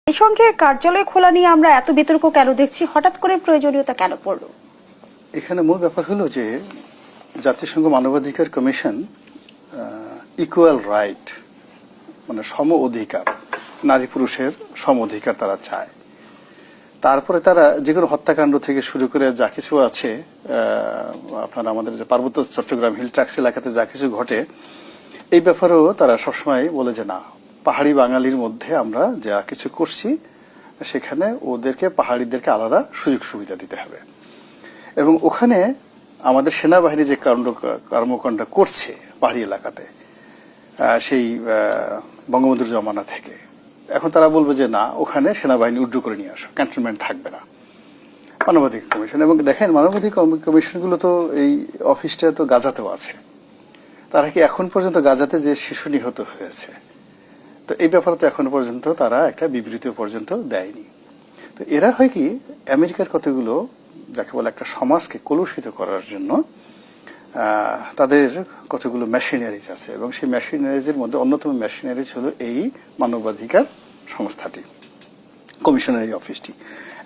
জাতিসংঘের কার্যালয় খোলা নিয়ে আমরা এত বিতর্ক কেন দেখছি, হঠাৎ করে প্রয়োজনীয়তা কেন পড়ল? এখানে মূল ব্যাপার হলো যে জাতিসংঘ মানবাধিকার কমিশন ইকুয়াল রাইট মানে সম অধিকার, নারী পুরুষের সম অধিকার তারা চায়। তারপরে তারা যে কোনো হত্যাকাণ্ড থেকে শুরু করে যা কিছু আছে, আপনার আমাদের যে পার্বত্য চট্টগ্রাম হিল ট্রাক্স এলাকাতে যা কিছু ঘটে, এই ব্যাপারেও তারা সবসময় বলে যে না, পাহাড়ি বাঙালির মধ্যে আমরা যা কিছু করছি সেখানে ওদেরকে পাহাড়িদেরকে আলাদা সুযোগ সুবিধা দিতে হবে। এবং ওখানে আমাদের সেনাবাহিনী যে কর্মকাণ্ড করছে পাহাড়ি এলাকাতে, সেই বঙ্গবন্ধুর জমানা থেকে, এখন তারা বলবে যে না, ওখানে সেনাবাহিনী উড্ডু করে নিয়ে আসো, ক্যান্টনমেন্ট থাকবে না। মানবাধিকার কমিশন, এবং দেখেন মানবাধিকার কমিশনগুলো তো এই অফিসটা তো গাজাতেও আছে। তারা কি এখন পর্যন্ত গাজাতে যে শিশু নিহত হয়েছে, তো এই ব্যাপারে তো এখন পর্যন্ত তারা একটা বিবৃতি পর্যন্ত দেয়নি। তো এরা হয় কি, আমেরিকার কতগুলো যাকে বলে একটা সমাজকে কলুষিত করার জন্য তাদের কতগুলো মেশিনারিজ আছে, এবং সেই মেশিনারিজের মধ্যে অন্যতম মেশিনারিজ হলো এই মানবাধিকার সংস্থাটি, কমিশনের এই অফিসটি।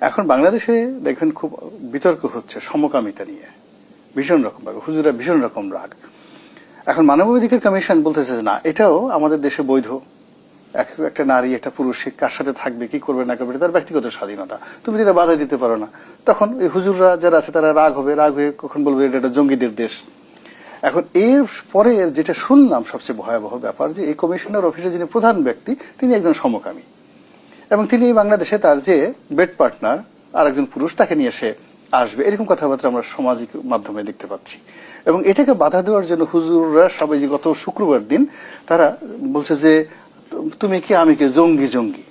এখন বাংলাদেশে দেখেন খুব বিতর্ক হচ্ছে সমকামিতা নিয়ে, ভীষণ রকম ভাবে হুজুরা ভীষণ রকম রাগ। এখন মানবাধিকার কমিশন বলতেছে যে না, এটাও আমাদের দেশে বৈধ। একটা নারী একটা পুরুষ সে কার সাথে থাকবে, কি করবে না করবে, তার ব্যক্তিগত স্বাধীনতা, তুমি যেটা বাধা দিতে পারো না। তখন ওই হুজুররা যারা আছে তারা রাগ হবে, রাগ হয়ে কখন বলবে এটা একটা জঙ্গিদের দেশ। এখন এর পরে যেটা শুনলাম সবচেয়ে ভয়াবহ ব্যাপার, যে এই কমিশনার অফিসের যিনি প্রধান ব্যক্তি তিনি একজন সমকামী, এবং তিনি বাংলাদেশে তার যে বেড পার্টনার আর একজন পুরুষ তাকে নিয়ে এসে আসবে, এরকম কথাবার্তা আমরা সামাজিক মাধ্যমে দেখতে পাচ্ছি। এবং এটাকে বাধা দেওয়ার জন্য হুজুররা সবাই যে গত শুক্রবার দিন তারা বলছে যে তুমি কি আমি কে, জঙ্গি জঙ্গি।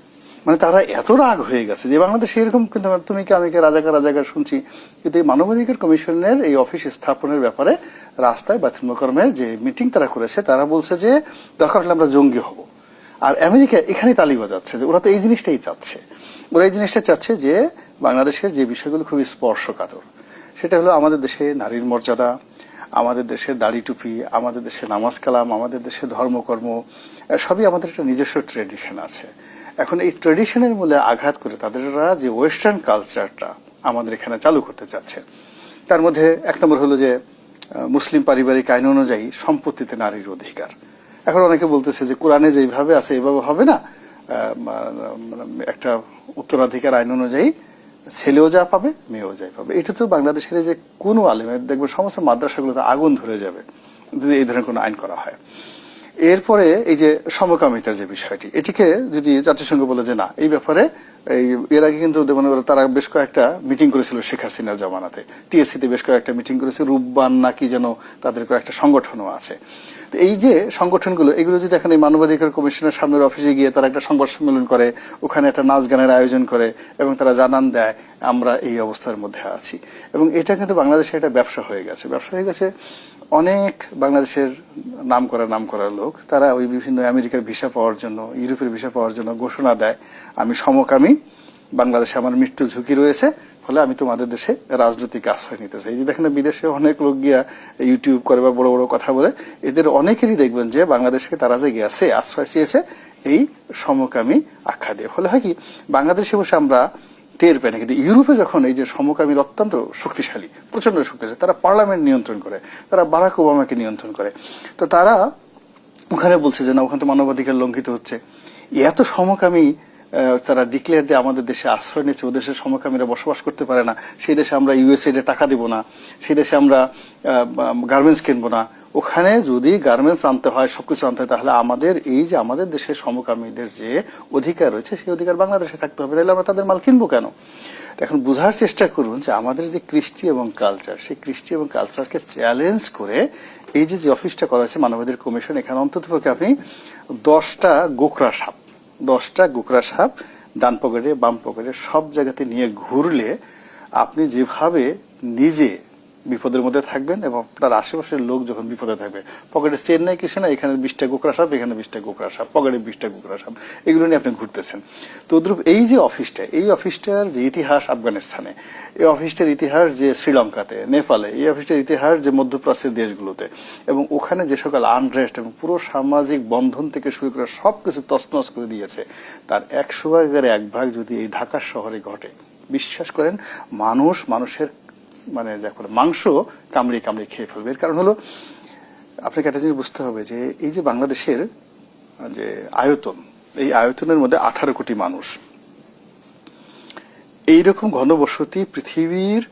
মানে তারা এত রাগ হয়ে গেছে যে বাংলাদেশে এরকম কিন্তু তুমি কি আমি কে, রাজাকার রাজাকার শুনছি। কিন্তু এই মানবাধিকার কমিশনের এই অফিস স্থাপনের ব্যাপারে রাস্তায় বা ধর্মকর্মে যে মিটিং তারা করেছে, তারা বলছে যে দরকার হলে আমরা জঙ্গি হব। আর আমেরিকা এখানে তালি বাজাচ্ছে যে ওরা তো এই জিনিসটাই চাচ্ছে। ওরা এই জিনিসটা চাচ্ছে যে বাংলাদেশের যে বিষয়গুলো খুবই স্পর্শকাতর, সেটা হলো আমাদের দেশে নারীর মর্যাদা, আমাদের দেশের দাড়ি টুপি, আমাদের দেশে নামাজ কালাম, আমাদের দেশে ধর্মকর্ম, সবই আমাদের একটা নিজস্ব ট্রেডিশন আছে। এখন এই ট্রেডিশনের মূলে আঘাত করে তাদেররা যে ওয়েস্টার্ন কালচারটা আমাদের এখানে চালু করতে চাচ্ছে, তার মধ্যে এক নম্বর হলো যে মুসলিম পারিবারিক আইন অনুযায়ী সম্পত্তিতে নারীর অধিকার। এখন অনেকে বলতেছে যে কোরআনে যেভাবে আছে এইভাবে হবে না, একটা উত্তরাধিকার আইন অনুযায়ী ছেলেও যা পাবে মেয়েও যাই পাবে। এটা তো বাংলাদেশের যে কোনো আলেমের দেখবে সমস্ত মাদ্রাসাগুলোতে আগুন ধরে যাবে যদি এই ধরনের কোনো আইন করা হয়। এরপরে এই যে সমকামিতার যে বিষয়টি, এটিকে যদি জাতিসংঘ বলে যে না, এই ব্যাপারে এর আগে কিন্তু তারা বেশ কয়েকটা মিটিং করেছিল শেখ হাসিনার জমানাতে, টিএসসিতে বেশ কয়েকটা মিটিং করেছে, রূপবান নাকি যেন তাদের কয়েকটা সংগঠনও আছে। তো এই যে সংগঠনগুলো, এগুলো যদি এখন এই মানবাধিকার কমিশনের সামনের অফিসে গিয়ে তারা একটা সংবাদ সম্মেলন করে, ওখানে একটা নাচ গানের আয়োজন করে এবং তারা জানান দেয় আমরা এই অবস্থার মধ্যে আছি, এবং এটা কিন্তু বাংলাদেশে একটা ব্যবসা হয়ে গেছে। ব্যবসা হয়ে গেছে। অনেক বাংলাদেশের নাম করা লোক তারা ওই বিভিন্ন আমেরিকার ভিসা পাওয়ার জন্য, ইউরোপের ভিসা পাওয়ার জন্য ঘোষণা দেয় আমি সমকামী, বাংলাদেশে আমার মৃত্যু ঝুঁকি রয়েছে, ফলে আমি তোমাদের দেশে রাজনৈতিক আশ্রয় নিতে চাই। যে দেখেন বিদেশে অনেক লোক গিয়া ইউটিউব করে বা বড় বড় কথা বলে, এদের অনেকেরই দেখবেন যে বাংলাদেশকে তারা যে গেছে আশ্রয় চেয়েছে এই সমকামী আখ্যা দিয়ে। ফলে হয় কি, বাংলাদেশে বসে আমরা টের পাই না, কিন্তু ইউরোপে যখন এই যে সমকামীর অত্যন্ত শক্তিশালী, প্রচন্ড শক্তিশালী, তারা পার্লামেন্ট নিয়ন্ত্রণ করে, তারা বারাক ওবামাকে নিয়ন্ত্রণ করে, তো তারা ওখানে বলছে যে না, ওখানে তো মানবাধিকার লঙ্ঘিত হচ্ছে। এত সমকামী তারা ডিক্লেয়ার দিয়ে আমাদের দেশে আশ্রয় নিচ্ছে, ও দেশের সমকামীরা বসবাস করতে পারে না, সেই দেশে আমরা ইউএসএইড টাকা দিব না, সেই দেশে আমরা গার্মেন্টস কিনবো না। ওখানে যদি গার্মেন্টস আনতে হয়, সবকিছু আনতে হয়, তাহলে আমাদের এই যে আমাদের দেশের সমকামীদের যে অধিকার রয়েছে সেই অধিকার বাংলাদেশে থাকতে হবে, নাহলে আমরা তাদের মাল কিনবো কেন? এখন বোঝার চেষ্টা করুন যে আমাদের যে কৃষ্টি এবং কালচার, সেই কৃষ্টি এবং কালচারকে চ্যালেঞ্জ করে এই যে অফিসটা করা হয়েছে মানবাধিকার কমিশন, এখানে অন্ততপক্ষে আপনি 10টা গোকরা সাপ ডান পকেটে বাম পকেটে সব জায়গাতে নিয়ে ঘুরলে আপনি যেভাবে নিজে বিপদের মধ্যে থাকবেন এবং আপনার আশেপাশের লোক যখন বিপদে থাকবে, পকেটে চেন নাই কিছু না, এখানে 20টা গোকরা সাপ, এখানে 20টা গোকরা সাপ, পকেটে 20টা গোকরা সাপ, এগুলো নিয়ে আপনি ঘুরতেছেন। তো তদ্রুপ এই যে অফিসটা, এই অফিসটার যে ইতিহাস আফগানিস্তানে, এই অফিসটার ইতিহাস যে শ্রীলঙ্কাতে, নেপালে, এই অফিসটার ইতিহাস যে মধ্যপ্রাচ্যের দেশগুলোতে, এবং ওখানে যে সকল আনরেস্ট এবং পুরো সামাজিক বন্ধন থেকে শুরু করে সবকিছু তছনছ করে দিয়েছে, তার 100 ভাগের 1 ভাগ যদি এই ঢাকা শহরে ঘটে, বিশ্বাস করেন মানুষের মানে যা করে মাংস কামড়িয়ে কামড়িয়ে খেয়ে ফেলবে। এর কারণ হলো আপনাকে একটা জিনিস বুঝতে হবে যে এই যে বাংলাদেশের যে আয়তন, এই আয়তনের মধ্যে 18 কোটি মানুষ, এইরকম ঘনবসতি পৃথিবীর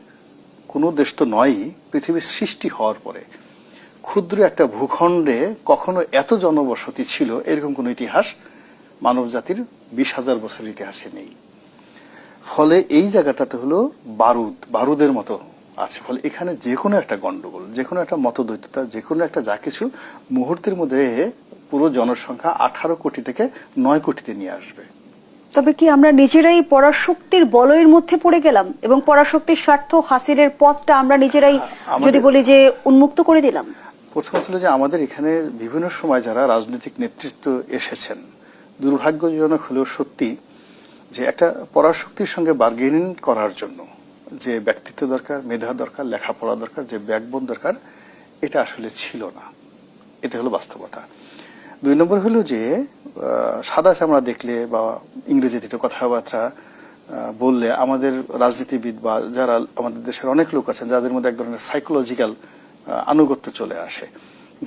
কোনো দেশ তো নয়ই। পৃথিবীর সৃষ্টি হওয়ার পরে ক্ষুদ্র একটা ভূখণ্ডে কখনো এত জনবসতি ছিল এরকম কোন ইতিহাস মানব জাতির 20,000 বছরের ইতিহাসে নেই। ফলে এই জায়গাটাতে হলো বারুদের মতো আছে। ফলে এখানে যে কোনো একটা গন্ডগোল, যে কোনো একটা মতদ্বৈততা, যে কোনো একটা যা কিছু মুহূর্তের মধ্যে পুরো জনসংখ্যা 18 কোটি থেকে 9 কোটিতে নিয়ে আসবে। তবে কি আমরা নিজেরাই পরাশক্তির বলয়ের মধ্যে পড়ে গেলাম এবং পরাশক্তির স্বার্থ হাসিলের পথটা আমরা নিজেরাই যদি বলি যে উন্মুক্ত করে দিলাম? প্রথমত হলো যে আমাদের এখানে বিভিন্ন সময় যারা রাজনৈতিক নেতৃত্ব এসেছেন, দুর্ভাগ্যজনক হলেও সত্যি যে একটা পরাশক্তির সঙ্গে বার্গেনিং করার জন্য যে ব্যক্তিত্ব দরকার, মেধা দরকার, লেখাপড়া দরকার, যে ব্যাকবোন দরকার, এটা আসলে ছিল না। এটা হলো বাস্তবতা। 2 নম্বর হলো যে সাদা চামড়া দেখলে বা ইংরেজিতে একটু কথাবার্তা বললে আমাদের রাজনীতিবিদ বা যারা আমাদের দেশের অনেক লোক আছেন যাদের মধ্যে এক ধরনের সাইকোলজিক্যাল আনুগত্য চলে আসে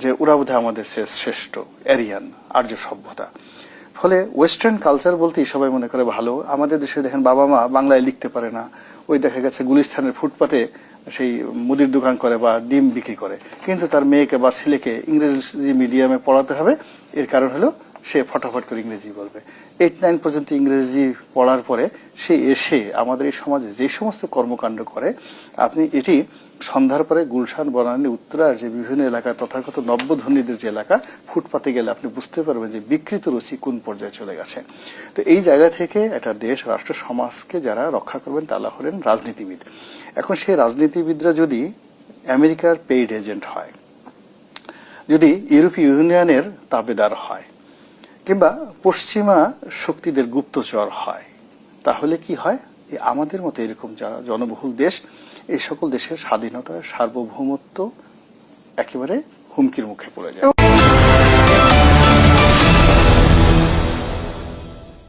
যে ওরা বোধহয় আমাদের শ্রেষ্ঠ এরিয়ান আর্য সভ্যতা। ফলে ওয়েস্টার্ন কালচার বলতেই সবাই মনে করে ভালো। আমাদের দেশে দেখেন বাবা মা বাংলায় লিখতে পারে না, ওই দেখা গেছে গুলিস্তানের ফুটপাতে সেই মুদির দোকান করে বা ডিম বিক্রি করে, কিন্তু তার মেয়েকে বা ছেলেকে ইংরেজি মিডিয়ামে পড়াতে হবে। এর কারণ হলো সে ফটাফট করে ইংরেজি বলবে। 8-9 পর্যন্ত ইংরেজি পড়ার পরে সে এসে আমাদের এই সমাজে যে সমস্ত কর্মকাণ্ড করে, আপনি এটি সন্ধ্যার পরে গুলশান, বনানী, উত্তরার যে বিভিন্ন এলাকা তথাগত নব্যধনীদের যে এলাকা, ফুটপাতে গেলে আপনি বুঝতে পারবেন যে বিকৃত রুচি কোন পর্যায়ে চলে গেছে। তো এই জায়গা থেকে একটা দেশ, রাষ্ট্র, সমাজকে যারা রক্ষা করবেন তারা হলেন রাজনীতিবিদ। এখন সেই রাজনীতিবিদরা যদি আমেরিকার পেইড এজেন্ট হয়, যদি ইউরোপীয় ইউনিয়নের তাবেদার হয়, কিংবা পশ্চিমা শক্তিদের গুপ্তচর হয়, তাহলে কি হয়? আমাদের মতো এরকম যারা জনবহুল দেশ, এই সকল দেশের স্বাধীনতা, সার্বভৌমত্ব একেবারে হুমকির মুখে পড়ে যায়।